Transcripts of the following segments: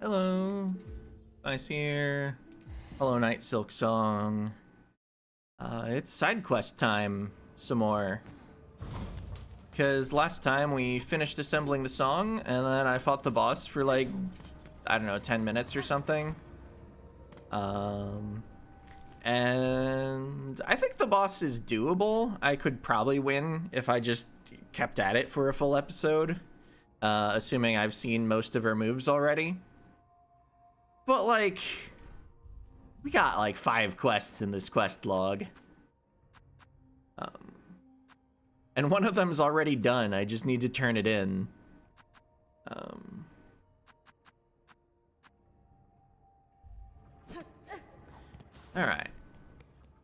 Hello. Nice here. Hello, Night Silksong. It's side quest time some more. Because last time we finished assembling the song, and then I fought the boss for like, I don't know, 10 minutes or something. And I think the boss is doable. I could probably win if I just kept at it for a full episode. Assuming I've seen most of her moves already. But like, we got like 5 quests in this quest log. And one of them is already done. I just need to turn it in. All right.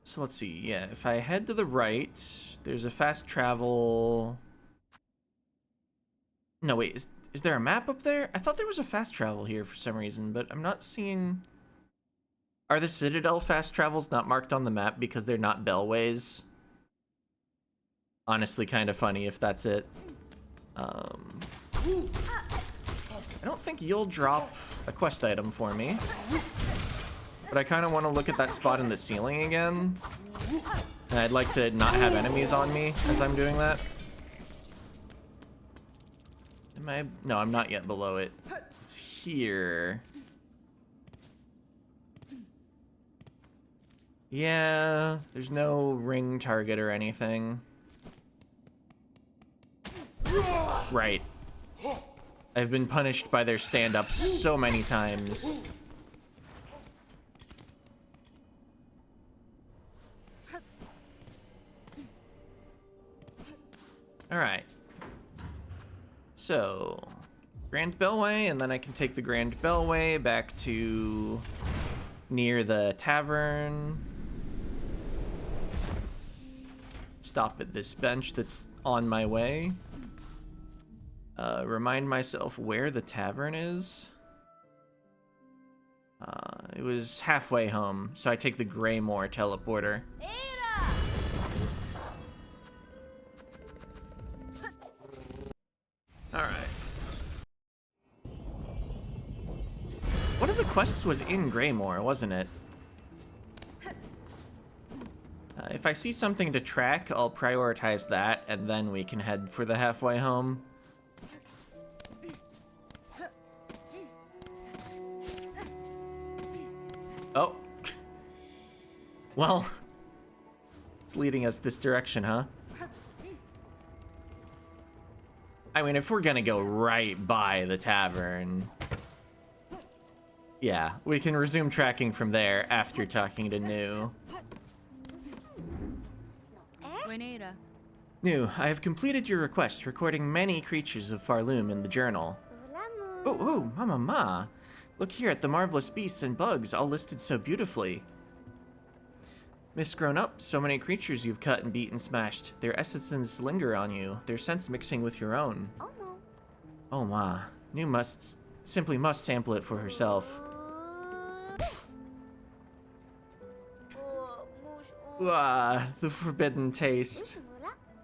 So let's see. Yeah, if I head to the right, there's a fast travel. No, wait, is there a map up there? I thought there was a fast travel here for some reason, but I'm not seeing. Are the Citadel fast travels not marked on the map because they're not bellways? Honestly, kind of funny if that's it. I don't think you'll drop a quest item for me. But I kind of want to look at that spot in the ceiling again. And I'd like to not have enemies on me as I'm doing that. Am I? No, I'm not yet below it. It's here. Yeah, there's no ring target or anything. Right. I've been punished by their stand-up so many times. Alright. So, Grand Bellway, and then I can take the Grand Bellway back to near the tavern. Stop at this bench that's on my way. Remind myself where the tavern is. It was halfway home, so I take the Greymore teleporter. Alright. One of the quests was in Greymore, wasn't it? If I see something to track, I'll prioritize that, and then we can head for the halfway home. Oh. Well, it's leading us this direction, huh? I mean, if we're gonna go right by the tavern, yeah, we can resume tracking from there after talking to New. New, I have completed your request, recording many creatures of Farloom in the journal. Oh, Mama Ma! Look here at the marvelous beasts and bugs, all listed so beautifully. Miss Grown Up, so many creatures you've cut and beat and smashed. Their essences linger on you, their scents mixing with your own. Oh ma, New simply must sample it for herself. The forbidden taste.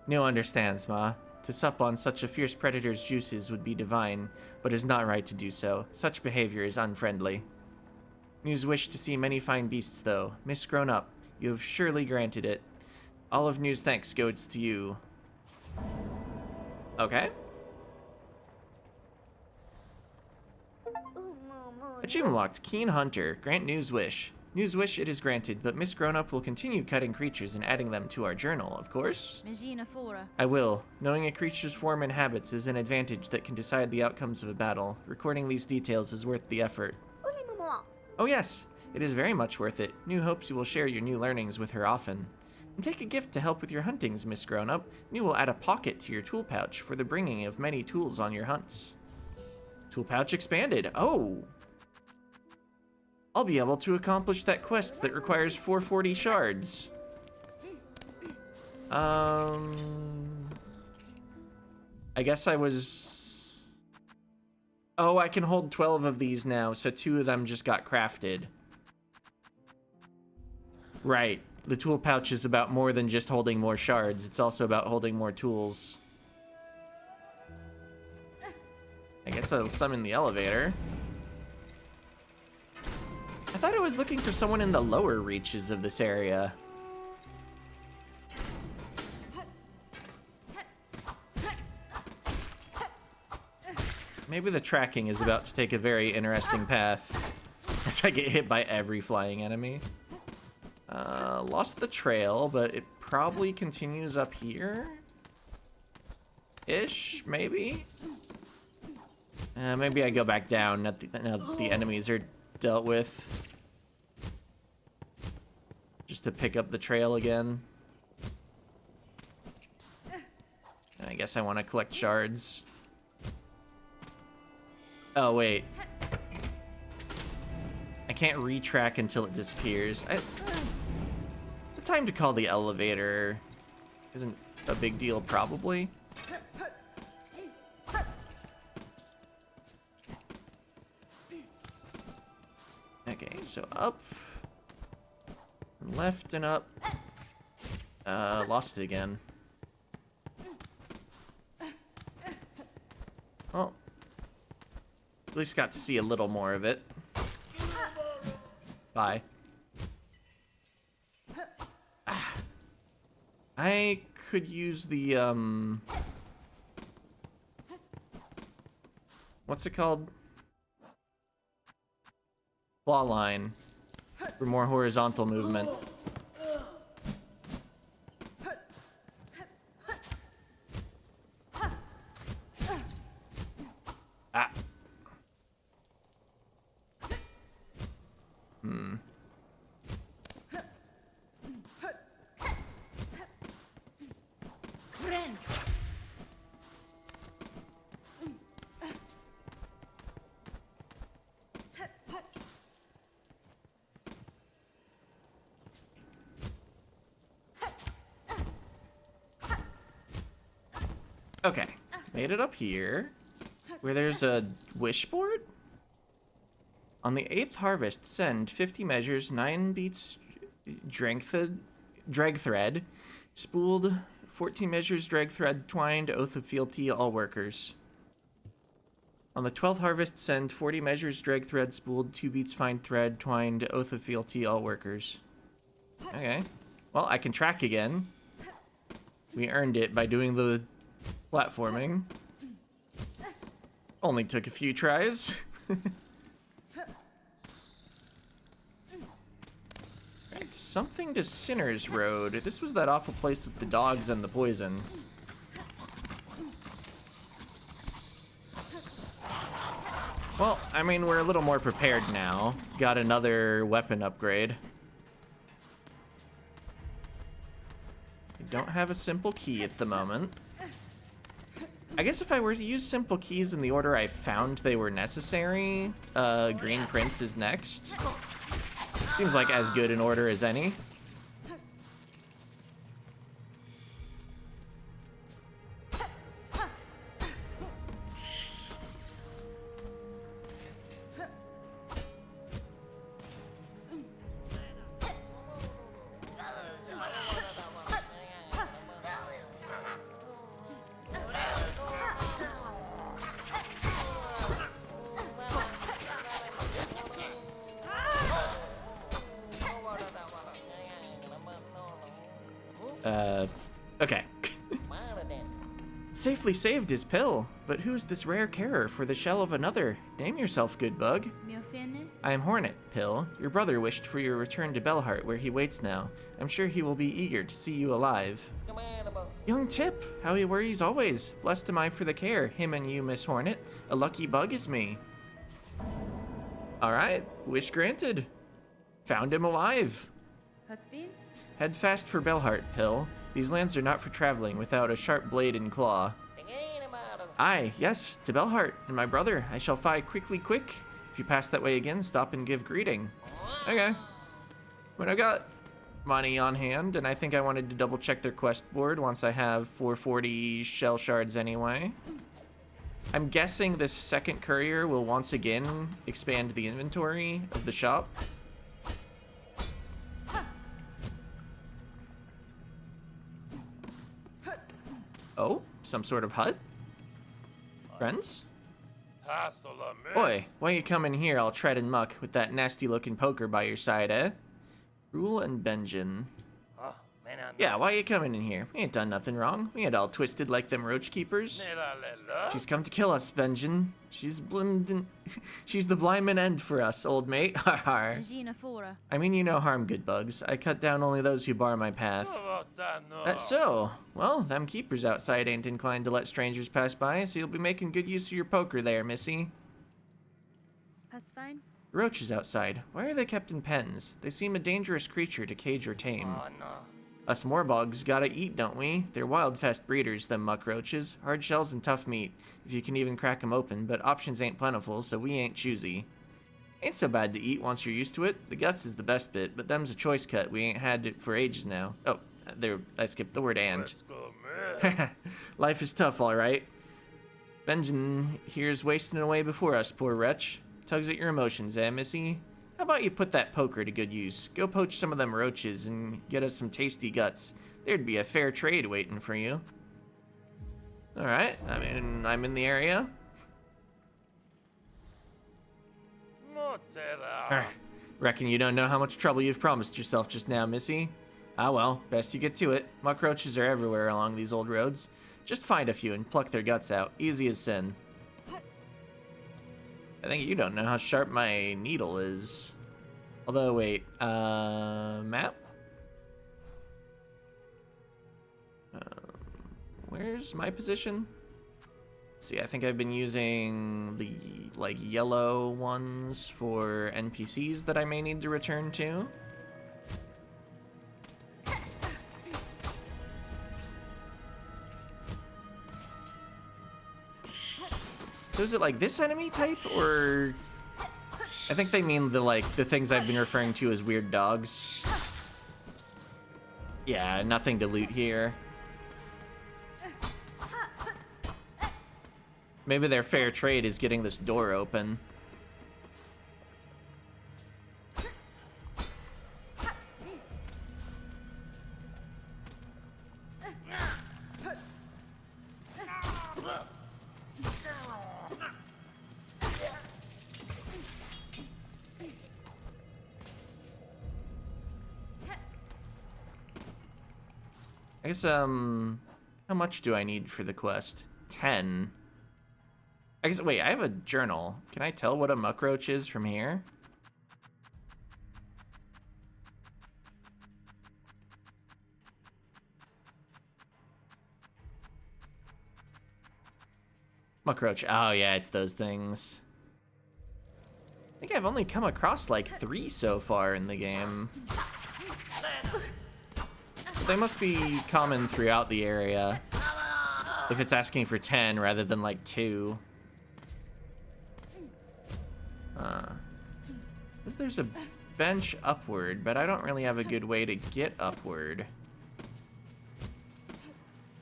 New understands, ma. To sup on such a fierce predator's juices would be divine, but is not right to do so. Such behavior is unfriendly. New's wish to see many fine beasts, though. Miss Grown Up, you have surely granted it. All of New's thanks goes to you. Okay. Achievement locked. Keen Hunter. Grant New's wish. New's wish it is granted, but Miss Grown Up will continue cutting creatures and adding them to our journal, of course. I will. Knowing a creature's form and habits is an advantage that can decide the outcomes of a battle. Recording these details is worth the effort. Oh yes, it is very much worth it. New hopes you will share your new learnings with her often. And take a gift to help with your huntings, Miss Grown Up. New will add a pocket to your tool pouch for the bringing of many tools on your hunts. Tool pouch expanded. Oh! I'll be able to accomplish that quest that requires 440 shards. I guess I was... Oh, I can hold 12 of these now, so 2 of them just got crafted. Right. The tool pouch is about more than just holding more shards. It's also about holding more tools. I guess I'll summon the elevator. thought I was looking for someone in the lower reaches of this area. Maybe the tracking is about to take a very interesting path as I get hit by every flying enemy. Lost the trail, but it probably continues up here. Ish, maybe? Maybe I go back down now that the enemies are dealt with. Just to pick up the trail again. And I guess I want to collect shards. Oh, wait. I can't retrack until it disappears. The time to call the elevator isn't a big deal, probably. Okay, so up. Left and up. Lost it again. Well, at least got to see a little more of it. Bye. Ah. I could use the, what's it called? Claw line for more horizontal movement. Ah. Okay, made it up here, where there's a wish board. On the 8th harvest, send 50 measures, 9 beats drag thread, spooled, 14 measures drag thread twined, oath of fealty, all workers. On the 12th harvest, send 40 measures drag thread, spooled, 2 beats fine thread twined, oath of fealty, all workers. Okay, well, I can track again. We earned it by doing the platforming. Only took a few tries. Right, something to Sinner's Road. This was that awful place with the dogs and the poison. Well, I mean, we're a little more prepared now. Got another weapon upgrade. I don't have a simple key at the moment. I guess if I were to use simple keys in the order I found they were necessary, Green Prince is next. Seems like as good an order as any. Okay. Safely saved his pill, but who's this rare carer for the shell of another? Name yourself, good bug. I am Hornet, Pill. Your brother wished for your return to Bellheart, where he waits now. I'm sure he will be eager to see you alive. Young Tip, how he worries always. Blessed am I for the care, him and you, Miss Hornet. A lucky bug is me. Alright, wish granted. Found him alive. Head fast for Bellheart, Pill. These lands are not for traveling without a sharp blade and claw. Aye, yes, to Bellheart, and my brother, I shall fly quickly quick. If you pass that way again, stop and give greeting. Okay. When I got money on hand, and I think I wanted to double check their quest board once I have 440 shell shards anyway. I'm guessing this second courier will once again expand the inventory of the shop. Oh, some sort of hut? Friends? Boy, why you come in here all tread and muck with that nasty-looking poker by your side, eh? Rule and Benjamin. Yeah, why you coming in here? We ain't done nothing wrong. We ain't all twisted like them roach keepers. She's come to kill us, Benjamin. She's she's the blind end for us, old mate. Har har. I mean you no harm, good bugs. I cut down only those who bar my path. That's so. Well, them keepers outside ain't inclined to let strangers pass by, so you'll be making good use of your poker there, missy. That's fine. Roaches outside. Why are they kept in pens? They seem a dangerous creature to cage or tame. Us morbogs gotta eat, don't we? They're wild fast breeders, them muck roaches. Hard shells and tough meat, if you can even crack 'em open, but options ain't plentiful, so we ain't choosy. Ain't so bad to eat once you're used to it. The guts is the best bit, but them's a choice cut. We ain't had it for ages now. Oh, there, I skipped the word and. Life is tough, alright. Benjamin here's wasting away before us, poor wretch. Tugs at your emotions, eh, missy? How about you put that poker to good use? Go poach some of them roaches and get us some tasty guts. There'd be a fair trade waiting for you. Alright, I mean, I'm in the area. Reckon you don't know how much trouble you've promised yourself just now, missy? Ah well, best you get to it. Muck roaches are everywhere along these old roads. Just find a few and pluck their guts out. Easy as sin. I think you don't know how sharp my needle is. Although, wait, map? Where's my position? Let's see, I think I've been using the, like, yellow ones for NPCs that I may need to return to. So is it like this enemy type, or... I think they mean the, like, the things I've been referring to as weird dogs. Yeah, nothing to loot here. Maybe their fair trade is getting this door open. I guess, how much do I need for the quest? 10. I guess, wait, I have a journal. Can I tell what a muckroach is from here? Muckroach, oh yeah, it's those things. I think I've only come across like 3 so far in the game. They must be common throughout the area if it's asking for 10 rather than like 2. There's a bench upward, but I don't really have a good way to get upward.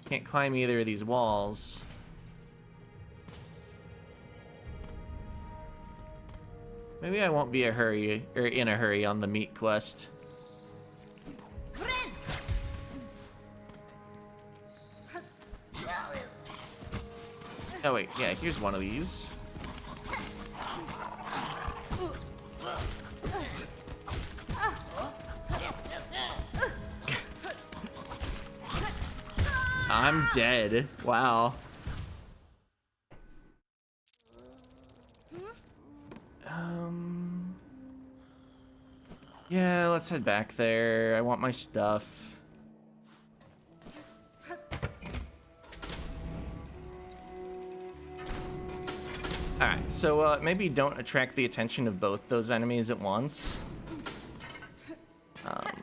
Can't climb either of these walls. Maybe I won't be in a hurry on the meat quest. Oh wait, yeah, here's one of these. I'm dead. Wow. Yeah, let's head back there. I want my stuff. Alright, so maybe don't attract the attention of both those enemies at once. I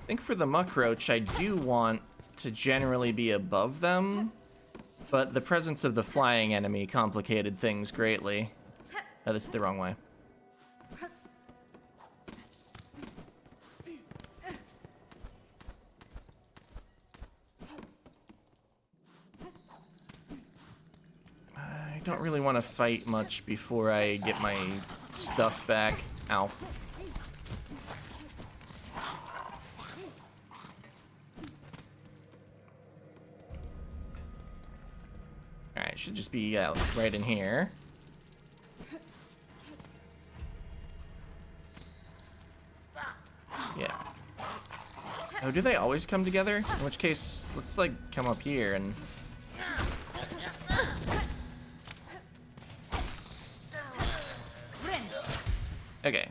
think for the muckroach, I do want to generally be above them, but the presence of the flying enemy complicated things greatly. Oh, this is the wrong way. I don't really want to fight much before I get my stuff back. Ow. Alright, should just be, yeah, right in here. Yeah. Oh, do they always come together? In which case, let's, like, come up here and... Okay.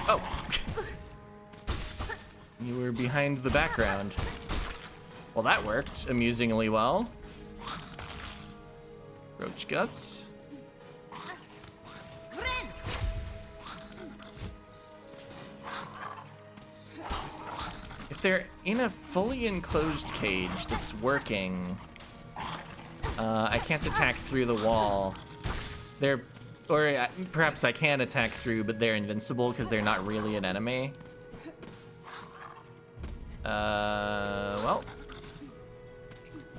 Oh! You were behind the background. Well, that worked amusingly well. Roach guts. If they're in a fully enclosed cage that's working, I can't attack through the wall. Or perhaps I can attack through, but they're invincible because they're not really an enemy. Well,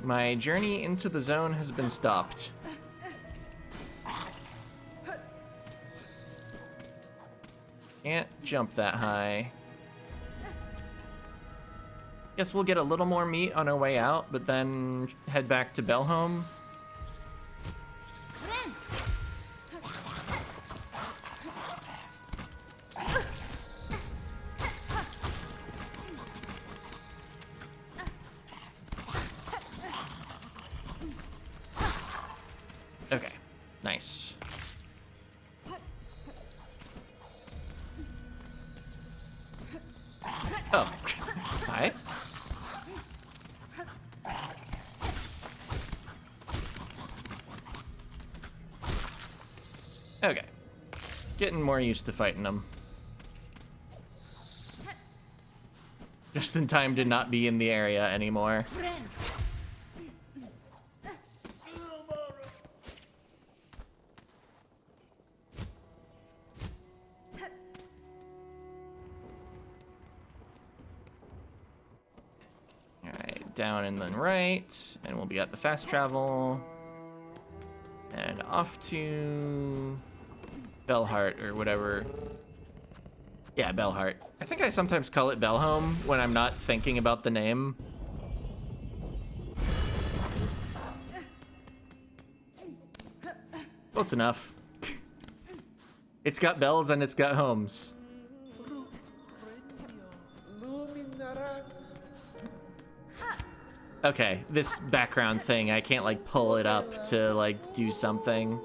my journey into the zone has been stopped. Can't jump that high. Guess we'll get a little more meat on our way out, but then head back to Belholm. Okay, nice. Oh, hi. Okay, getting more used to fighting them. Just in time to not be in the area anymore. Alright, down and then right, and we'll be at the fast travel. And off to Bellheart or whatever. Yeah, Bellheart. I think I sometimes call it Belholm when I'm not thinking about the name. Close enough. It's got bells and it's got homes. Okay, this background thing, I can't like pull it up to like do something.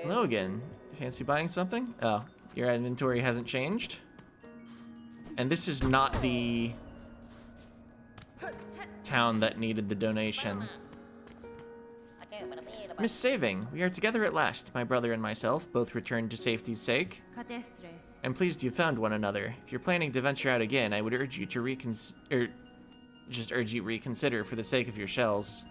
Hello again. Fancy buying something? Oh, your inventory hasn't changed? And this is not the town that needed the donation. Miss Saving, we are together at last. My brother and myself both returned to safety's sake. I'm pleased you found one another. If you're planning to venture out again, I would urge you to reconsider for the sake of your shells.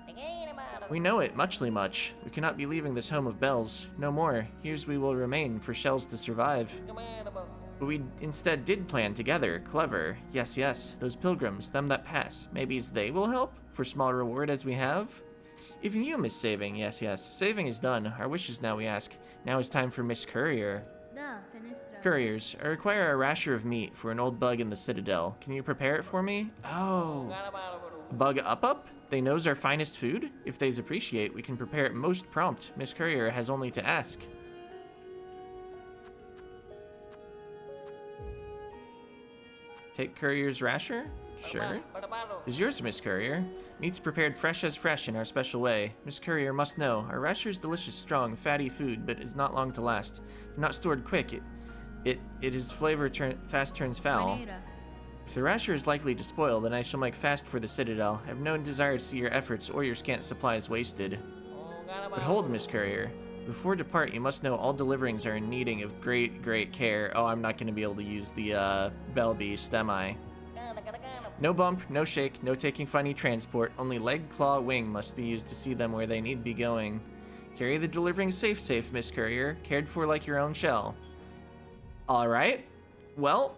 We know it, muchly much. We cannot be leaving this home of bells. No more. Here's we will remain for shells to survive. But we instead did plan together. Clever. Yes, yes. Those pilgrims, them that pass. Maybe they will help? For small reward as we have? Even you, Miss Saving. Yes, yes. Saving is done. Our wishes now we ask. Now is time for Miss Courier. Couriers, I require a rasher of meat for an old bug in the Citadel. Can you prepare it for me? Oh. Bug up? They knows our finest food? If they's appreciate, we can prepare it most prompt. Miss Courier has only to ask. Take Courier's rasher? Sure. Is yours, Miss Courier. Meat's prepared fresh as fresh in our special way. Miss Courier must know, our rasher is delicious, strong, fatty food, but is not long to last. If not stored quick, its flavor fast turns foul. If the rasher is likely to spoil, then I shall make fast for the Citadel. I have no desire to see your efforts or your scant supplies wasted. But hold, Miss Courier. Before depart, you must know all deliverings are in needing of great care. Oh, I'm not going to be able to use the bell beast, am I? No bump, no shake, no taking funny transport. Only leg, claw, wing must be used to see them where they need be going. Carry the delivering safe, Miss Courier. Cared for like your own shell. Alright. Well,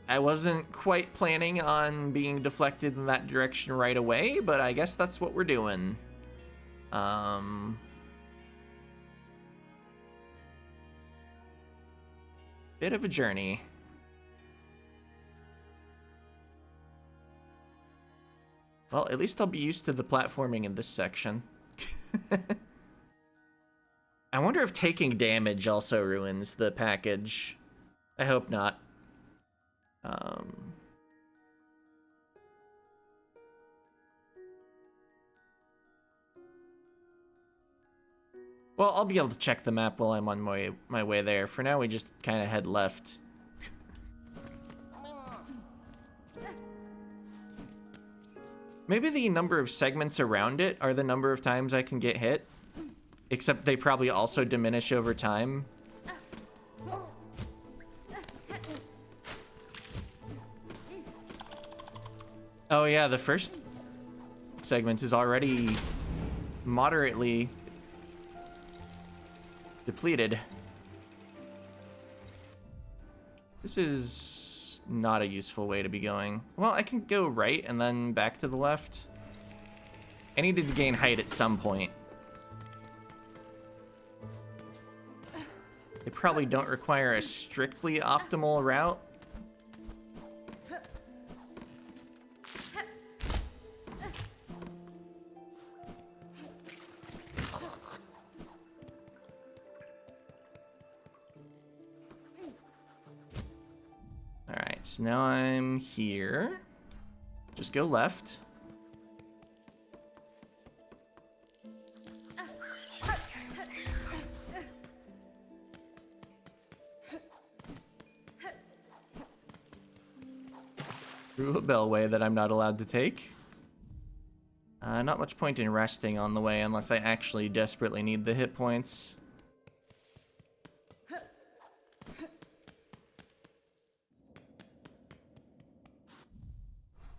I wasn't quite planning on being deflected in that direction right away, but I guess that's what we're doing. Bit of a journey. Well, at least I'll be used to the platforming in this section. I wonder if taking damage also ruins the package. I hope not. Well, I'll be able to check the map while I'm on my way there. For now, we just kind of head left. Maybe the number of segments around it are the number of times I can get hit. Except they probably also diminish over time. Oh yeah, the first segment is already moderately depleted. This is not a useful way to be going. Well, I can go right and then back to the left. I needed to gain height at some point. They probably don't require a strictly optimal route. Alright, so now I'm here. Just go left. Through a bellway that I'm not allowed to take. Not much point in resting on the way unless I actually desperately need the hit points.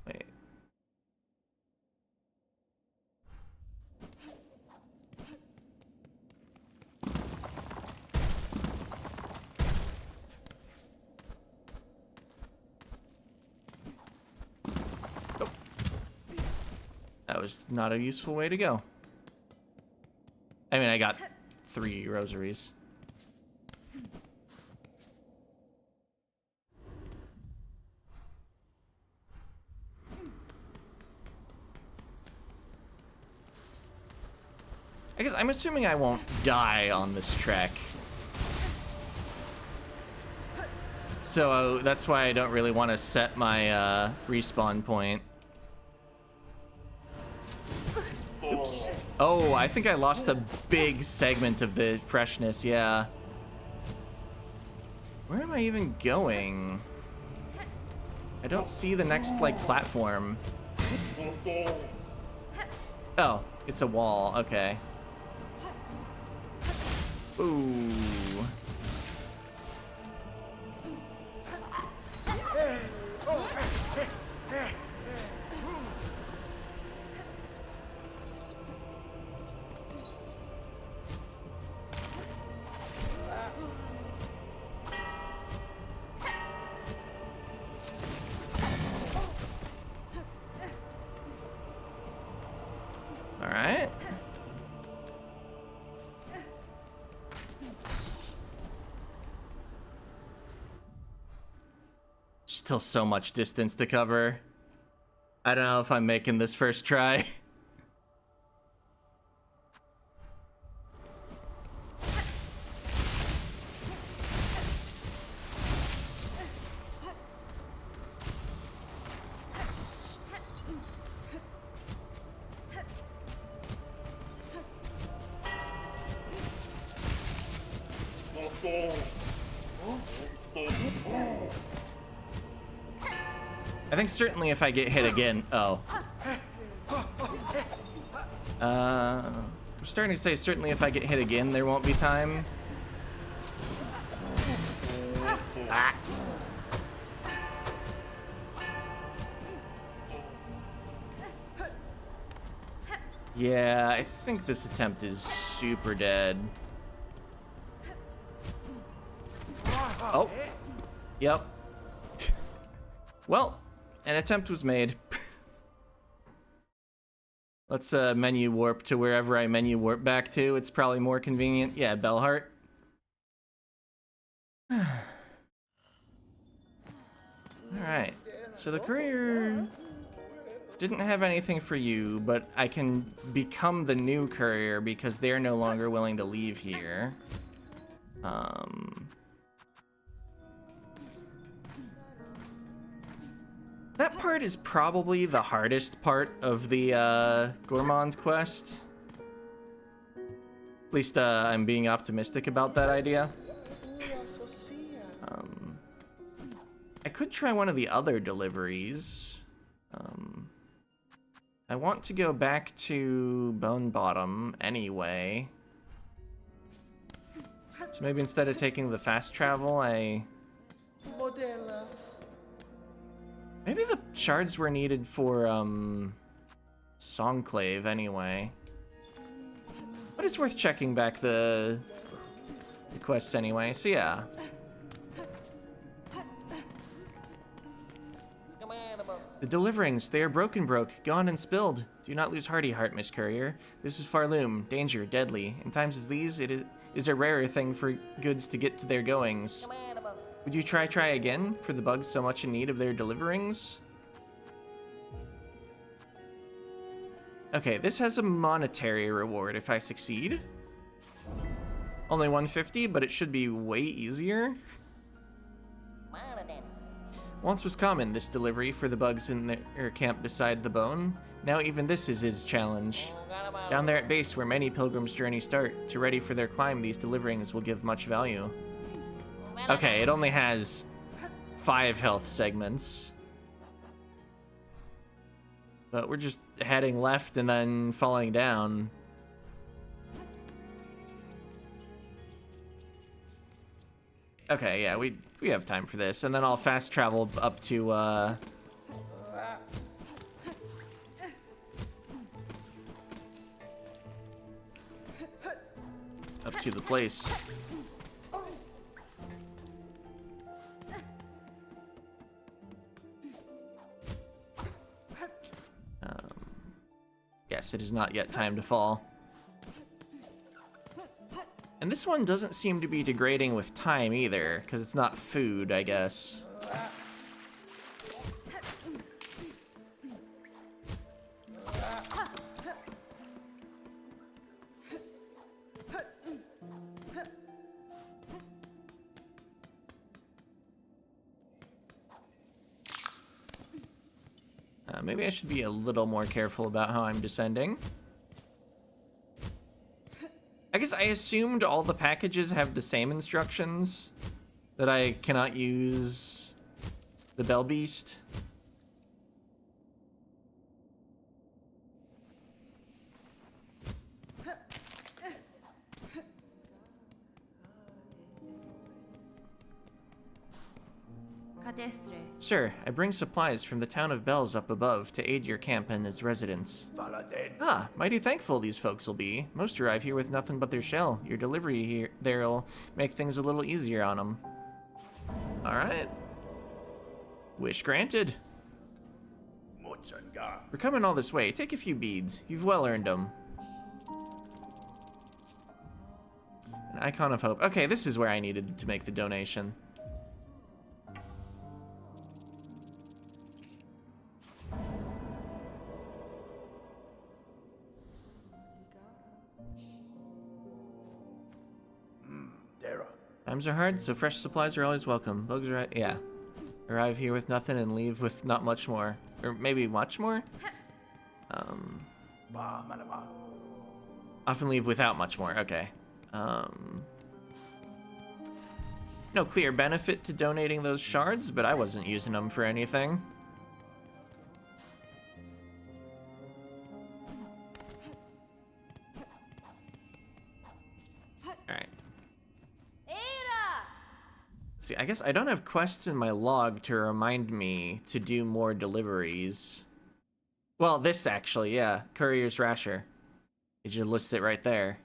Wait. That was not a useful way to go. I mean, I got 3 rosaries. I guess I'm assuming I won't die on this trek. So that's why I don't really want to set my respawn point. Oops. Oh, I think I lost a big segment of the freshness, yeah. Where am I even going? I don't see the next, like, platform. Oh, it's a wall, okay. Ooh. Alright. Still so much distance to cover. I don't know if I'm making this first try. I think certainly if I get hit again, oh. I'm starting to say certainly if I get hit again, there won't be time. Ah. Yeah, I think this attempt is super dead. Oh. Yep. Well, an attempt was made. Let's menu warp to wherever I menu warp back to. It's probably more convenient. Yeah, Bellheart. Alright, so the courier didn't have anything for you, but I can become the new courier because they're no longer willing to leave here. That part is probably the hardest part of the Gourmand quest. At least I'm being optimistic about that idea. I could try one of the other deliveries. I want to go back to Bone Bottom anyway. So maybe instead of taking the fast travel, maybe the shards were needed for, Songclave anyway. But it's worth checking back the quests anyway, so yeah. The deliverings, they are broke, gone and spilled. Do not lose hearty heart, Miss Courier. This is Farloom, danger, deadly. In times as these, it is a rarer thing for goods to get to their goings. Would you try again for the bugs so much in need of their deliverings? Okay, this has a monetary reward if I succeed. Only 150, but it should be way easier. Once was common, this delivery for the bugs in their camp beside the bone. Now even this is his challenge. Down there at base, where many pilgrims' journeys start, to ready for their climb, these deliverings will give much value. Okay, it only has 5 health segments. But we're just heading left and then falling down. Okay, yeah, we have time for this, and then I'll fast travel up to up to the place. Yes, it is not yet time to fall. And this one doesn't seem to be degrading with time either, because it's not food, I guess. Maybe I should be a little more careful about how I'm descending. I guess I assumed all the packages have the same instructions, that I cannot use the Bell Beast. Sir, I bring supplies from the town of Bells up above to aid your camp and its residents. Ah, mighty thankful these folks will be. Most arrive here with nothing but their shell. Your delivery there'll make things a little easier on them. Alright. Wish granted. We're coming all this way. Take a few beads. You've well earned them. An icon of hope. Okay, this is where I needed to make the donation. Times are hard, so fresh supplies are always welcome. Bugs arrive here with nothing and leave with not much more. Or maybe much more? Often leave without much more, okay. No clear benefit to donating those shards, but I wasn't using them for anything. See, I guess I don't have quests in my log to remind me to do more deliveries. Well, this actually, yeah. Courier's Rasher. You should list it right there.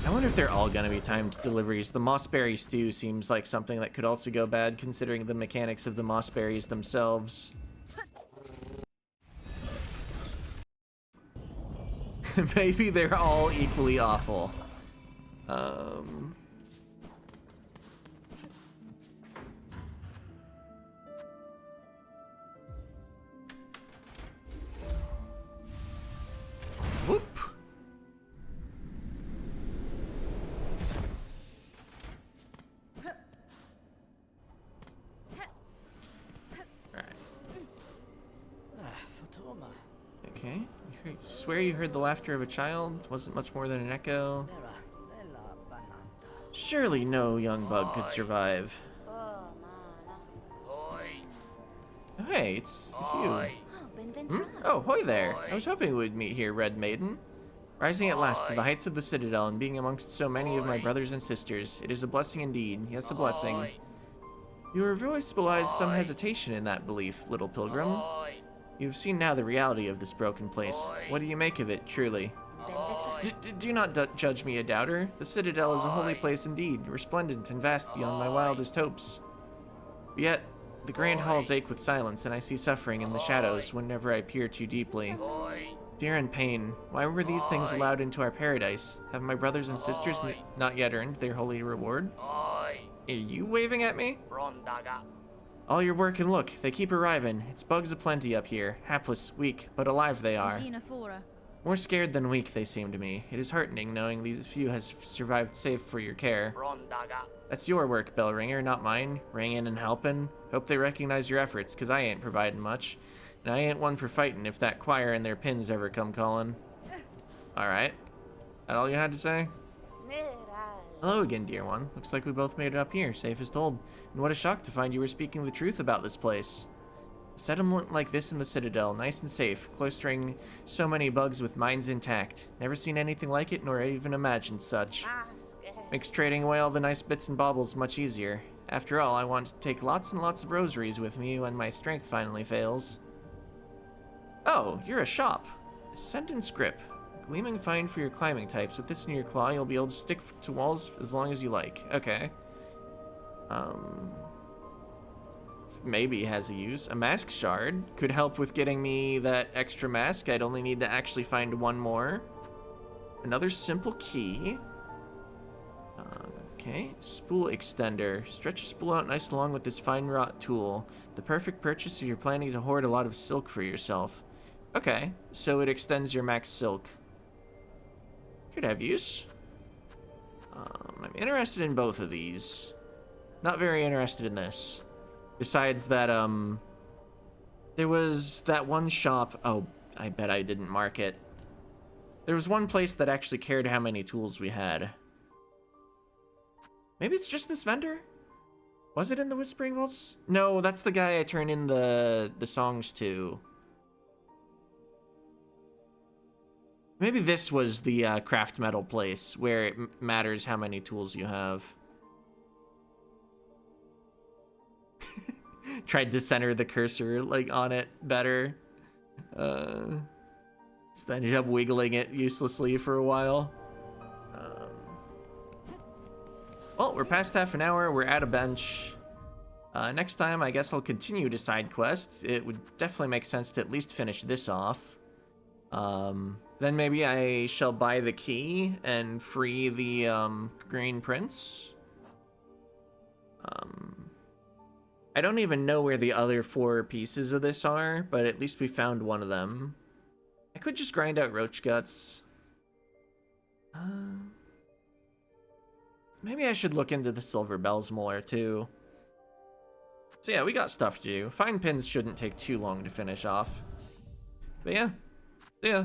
I wonder if they're all gonna be timed deliveries. The mossberry stew seems like something that could also go bad considering the mechanics of the mossberries themselves. Maybe they're all equally awful. swear you heard the laughter of a child? Wasn't much more than an echo. Surely no young bug could survive. Oh, hey, it's you. Oh, hoy there. I was hoping we'd meet here, Red Maiden. Rising at last to the heights of the Citadel and being amongst so many of my brothers and sisters, it is a blessing indeed. Yes, a blessing. Your voice belies some hesitation in that belief, little pilgrim. You've seen now the reality of this broken place. What do you make of it, truly? Do not judge me a doubter. The Citadel is a holy place indeed, resplendent and vast beyond my wildest hopes. But yet, the grand halls ache with silence, and I see suffering in the shadows whenever I peer too deeply. Fear and pain. Why were these things allowed into our paradise? Have my brothers and sisters not yet earned their holy reward? Are you waving at me? All your work and look, they keep arriving. It's bugs aplenty up here. Hapless, weak, but alive they are. More scared than weak they seem to me. It is heartening knowing these few has survived safe for your care. That's your work, bell ringer, not mine. Ringing and helping. Hope they recognize your efforts, cause I ain't providing much. And I ain't one for fighting if that choir and their pins ever come calling. Alright. That all you had to say? Hello again, dear one. Looks like we both made it up here, safe as told. And what a shock to find you were speaking the truth about this place. A settlement like this in the Citadel, nice and safe, cloistering so many bugs with minds intact. Never seen anything like it, nor even imagined such. Makes trading away all the nice bits and baubles much easier. After all, I want to take lots and lots of rosaries with me when my strength finally fails. Oh, you're a shop. Ascendant's Grip. Gleaming find for your climbing types. With this in your claw, you'll be able to stick to walls as long as you like. Okay. Maybe has a use. A mask shard could help with getting me that extra mask. I'd only need to actually find one more. Another simple key. Okay. Spool extender. Stretch a spool out nice and long with this fine wrought tool. The perfect purchase if you're planning to hoard a lot of silk for yourself. Okay. So it extends your max silk. Could have use. I'm interested in both of these. Not very interested in this. Besides that, there was that one shop. Oh, I bet I didn't mark it. There was one place that actually cared how many tools we had. Maybe it's just this vendor? Was it in the Whispering Vaults? No, that's the guy I turn in the songs to. Maybe this was the craft metal place where it matters how many tools you have. Tried to center the cursor like on it better. Just ended up wiggling it uselessly for a while. Well, we're past half an hour. We're at a bench. Next time, I guess I'll continue to side quests. It would definitely make sense to at least finish this off. Then maybe I shall buy the key and free the Green Prince. I don't even know where the other 4 pieces of this are, but at least we found one of them. I could just grind out roach guts. Maybe I should look into the silver bells more too. So yeah, we got stuff to do. Fine pins shouldn't take too long to finish off. But yeah,